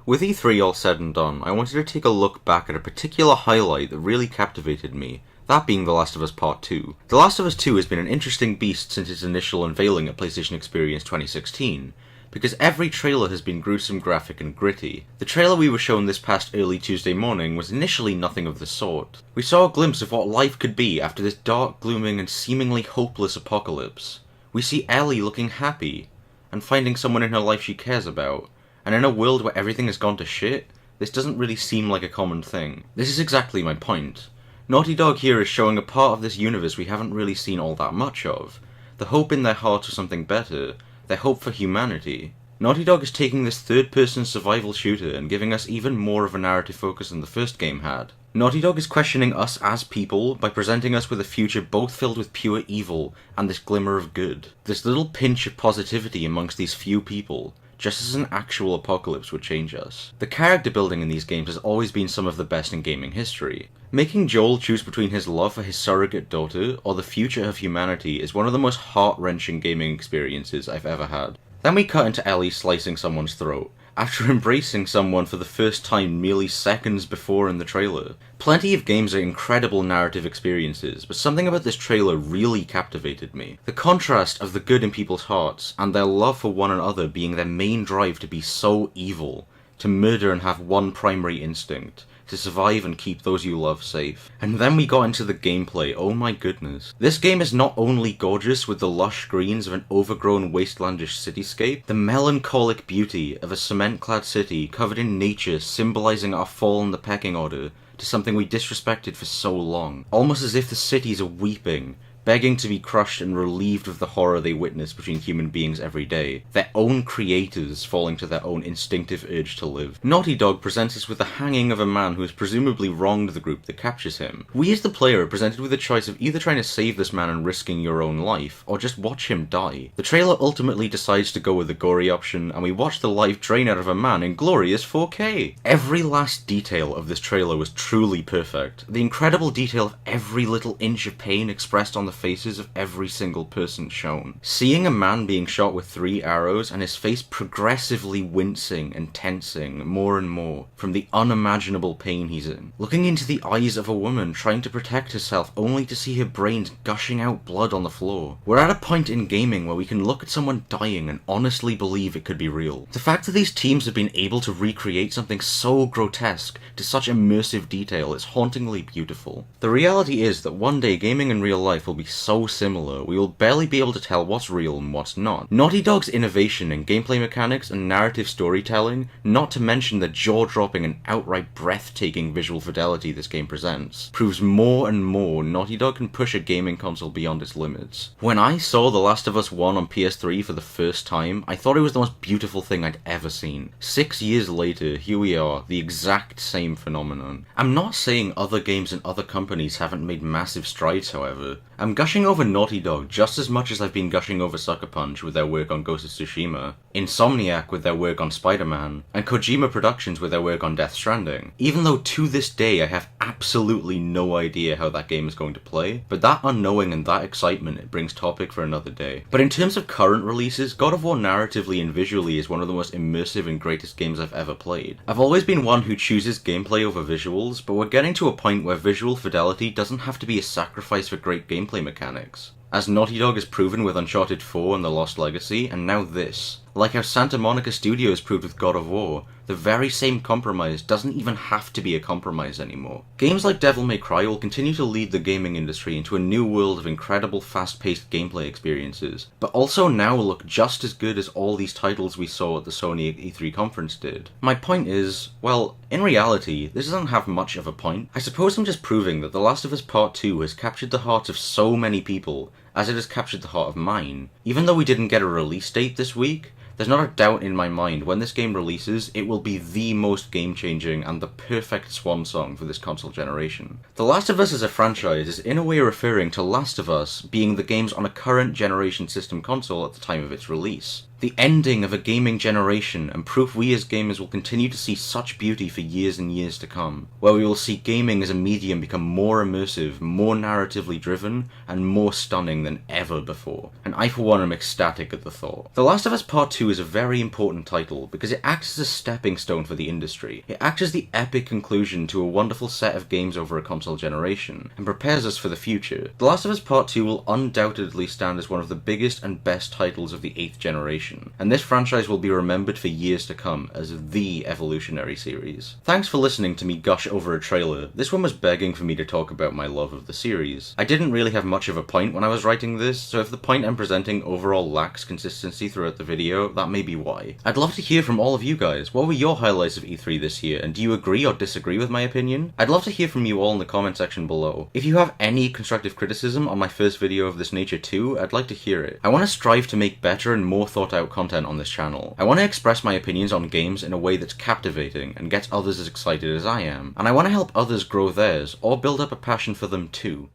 With E3 all said and done, I wanted to take a look back at a particular highlight that really captivated me, that being The Last of Us Part 2. The Last of Us 2 has been an interesting beast since its initial unveiling at PlayStation Experience 2016, because every trailer has been gruesome, graphic, and gritty. The trailer we were shown this past early Tuesday morning was initially nothing of the sort. We saw a glimpse of what life could be after this dark, glooming, and seemingly hopeless apocalypse. We see Ellie looking happy, and finding someone in her life she cares about, and in a world where everything has gone to shit, this doesn't really seem like a common thing. This is exactly my point. Naughty Dog here is showing a part of this universe we haven't really seen all that much of. The hope in their hearts for something better, their hope for humanity. Naughty Dog is taking this third-person survival shooter and giving us even more of a narrative focus than the first game had. Naughty Dog is questioning us as people by presenting us with a future both filled with pure evil and this glimmer of good. This little pinch of positivity amongst these few people, just as an actual apocalypse would change us. The character building in these games has always been some of the best in gaming history. Making Joel choose between his love for his surrogate daughter or the future of humanity is one of the most heart-wrenching gaming experiences I've ever had. Then we cut into Ellie slicing someone's throat, after embracing someone for the first time merely seconds before in the trailer. Plenty of games are incredible narrative experiences, but something about this trailer really captivated me. The contrast of the good in people's hearts, and their love for one another being their main drive to be so evil, to murder and have one primary instinct, to survive and keep those you love safe. And then we got into the gameplay, oh my goodness. This game is not only gorgeous with the lush greens of an overgrown wastelandish cityscape, the melancholic beauty of a cement-clad city covered in nature symbolizing our fall in the pecking order to something we disrespected for so long. Almost as if the cities are weeping, begging to be crushed and relieved of the horror they witness between human beings every day, their own creators falling to their own instinctive urge to live. Naughty Dog presents us with the hanging of a man who has presumably wronged the group that captures him. We as the player are presented with a choice of either trying to save this man and risking your own life, or just watch him die. The trailer ultimately decides to go with the gory option, and we watch the life drain out of a man in glorious 4K. Every last detail of this trailer was truly perfect. The incredible detail of every little inch of pain expressed on the faces of every single person shown. Seeing a man being shot with 3 arrows and his face progressively wincing and tensing more and more from the unimaginable pain he's in. Looking into the eyes of a woman trying to protect herself only to see her brains gushing out blood on the floor. We're at a point in gaming where we can look at someone dying and honestly believe it could be real. The fact that these teams have been able to recreate something so grotesque to such immersive detail is hauntingly beautiful. The reality is that one day gaming in real life will be so similar, we will barely be able to tell what's real and what's not. Naughty Dog's innovation in gameplay mechanics and narrative storytelling, not to mention the jaw-dropping and outright breathtaking visual fidelity this game presents, proves more and more Naughty Dog can push a gaming console beyond its limits. When I saw The Last of Us 1 on PS3 for the first time, I thought it was the most beautiful thing I'd ever seen. 6 years later, here we are, the exact same phenomenon. I'm not saying other games and other companies haven't made massive strides, however. I'm gushing over Naughty Dog just as much as I've been gushing over Sucker Punch with their work on Ghost of Tsushima, Insomniac with their work on Spider-Man, and Kojima Productions with their work on Death Stranding. Even though to this day I have absolutely no idea how that game is going to play, but that unknowing and that excitement it brings topic for another day. But in terms of current releases, God of War narratively and visually is one of the most immersive and greatest games I've ever played. I've always been one who chooses gameplay over visuals, but we're getting to a point where visual fidelity doesn't have to be a sacrifice for great gameplay mechanics. As Naughty Dog has proven with Uncharted 4 and The Lost Legacy, and now this. Like how Santa Monica Studios proved with God of War, the very same compromise doesn't even have to be a compromise anymore. Games like Devil May Cry will continue to lead the gaming industry into a new world of incredible fast-paced gameplay experiences, but also now will look just as good as all these titles we saw at the Sony E3 conference did. My point is, well, in reality, this doesn't have much of a point. I suppose I'm just proving that The Last of Us Part 2 has captured the hearts of so many people, as it has captured the heart of mine. Even though we didn't get a release date this week, there's not a doubt in my mind when this game releases, it will be the most game-changing and the perfect swan song for this console generation. The Last of Us as a franchise is in a way referring to Last of Us being the games on a current generation system console at the time of its release. The ending of a gaming generation, and proof we as gamers will continue to see such beauty for years and years to come, where we will see gaming as a medium become more immersive, more narratively driven, and more stunning than ever before. And I for one am ecstatic at the thought. The Last of Us Part 2 is a very important title because it acts as a stepping stone for the industry. It acts as the epic conclusion to a wonderful set of games over a console generation, and prepares us for the future. The Last of Us Part 2 will undoubtedly stand as one of the biggest and best titles of the 8th generation, and this franchise will be remembered for years to come as the evolutionary series. Thanks for listening to me gush over a trailer. This one was begging for me to talk about my love of the series. I didn't really have much of a point when I was writing this, so if the point I'm presenting overall lacks consistency throughout the video, that may be why. I'd love to hear from all of you guys. What were your highlights of E3 this year, and do you agree or disagree with my opinion? I'd love to hear from you all in the comment section below. If you have any constructive criticism on my first video of this nature too, I'd like to hear it. I want to strive to make better and more thought out content on this channel. I want to express my opinions on games in a way that's captivating and gets others as excited as I am, and I want to help others grow theirs, or build up a passion for them too.